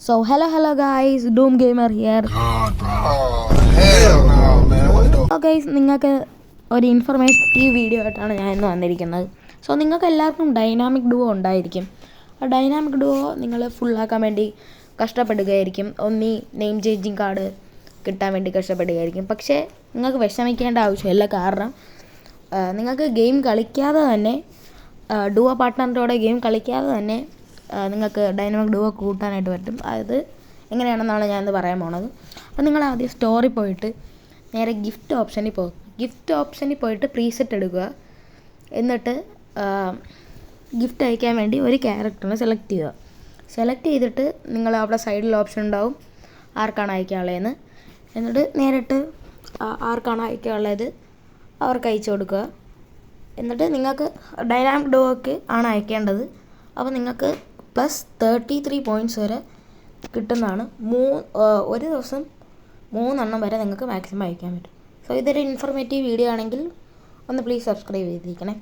So hello guys, Doom Gamer here. God, bro. Oh, hell no, man. What the? So guys, നിങ്ങൾക്ക് ഒരു informative video ആയിട്ടാണ് ഞാൻ ഇന്ന് വന്നിരിക്കുന്നത്. സോ നിങ്ങൾക്ക് എല്ലാവർക്കും ഡൈനാമിക് ഡുവോ ഉണ്ടായിരിക്കും. ആ ഡൈനാമിക് ഡുവോ നിങ്ങൾ ഫുള്ളാക്കാൻ വേണ്ടി കഷ്ടപ്പെടുകയായിരിക്കും. ഒന്നീ നെയിം ചേഞ്ചിങ് കാർഡ് കിട്ടാൻ വേണ്ടി കഷ്ടപ്പെടുകയായിരിക്കും. പക്ഷേ നിങ്ങൾക്ക് വിഷമിക്കേണ്ട ആവശ്യമില്ല. കാരണം നിങ്ങൾക്ക് ഗെയിം കളിക്കാതെ തന്നെ ഡുവോ പാർട്ട്ണറിൻ്റെ കൂടെ ഗെയിം കളിക്കാതെ തന്നെ നിങ്ങൾക്ക് ഡൈനാമിക് ഡുവോ കൂട്ടാനായിട്ട് പറ്റും. അത് എങ്ങനെയാണെന്നാണ് ഞാനിത് പറയാൻ പോണത്. അപ്പോൾ നിങ്ങൾ ആദ്യം സ്റ്റോറിൽ പോയിട്ട് നേരെ ഗിഫ്റ്റ് ഓപ്ഷനിൽ പോകും. ഗിഫ്റ്റ് ഓപ്ഷനിൽ പോയിട്ട് പ്രീസെറ്റ് എടുക്കുക. എന്നിട്ട് ഗിഫ്റ്റ് അയക്കാൻ വേണ്ടി ഒരു ക്യാരക്ടറിനെ സെലക്ട് ചെയ്യുക. സെലക്ട് ചെയ്തിട്ട് നിങ്ങൾ അവിടെ സൈഡിൽ ഓപ്ഷൻ ഉണ്ടാവും ആർക്കാണ് അയക്കാനുള്ളതെന്ന്. എന്നിട്ട് നേരിട്ട് ആർക്കാണ് അയക്കാനുള്ളത് അവർക്ക് അയച്ചു കൊടുക്കുക. എന്നിട്ട് നിങ്ങൾക്ക് ഡൈനാമിക് ഡുവോക്ക് ആണ് അയക്കേണ്ടത്. അപ്പോൾ നിങ്ങൾക്ക് +33 പോയിൻറ്റ്സ് വരെ കിട്ടുന്നതാണ്. ഒരു ദിവസം 3 എണ്ണം വരെ നിങ്ങൾക്ക് മാക്സിമം അയക്കാൻ പറ്റും. സോ ഇതൊരു ഇൻഫോർമേറ്റീവ് വീഡിയോ ആണെങ്കിൽ ഒന്ന് പ്ലീസ് സബ്സ്ക്രൈബ് ചെയ്തിരിക്കണേ.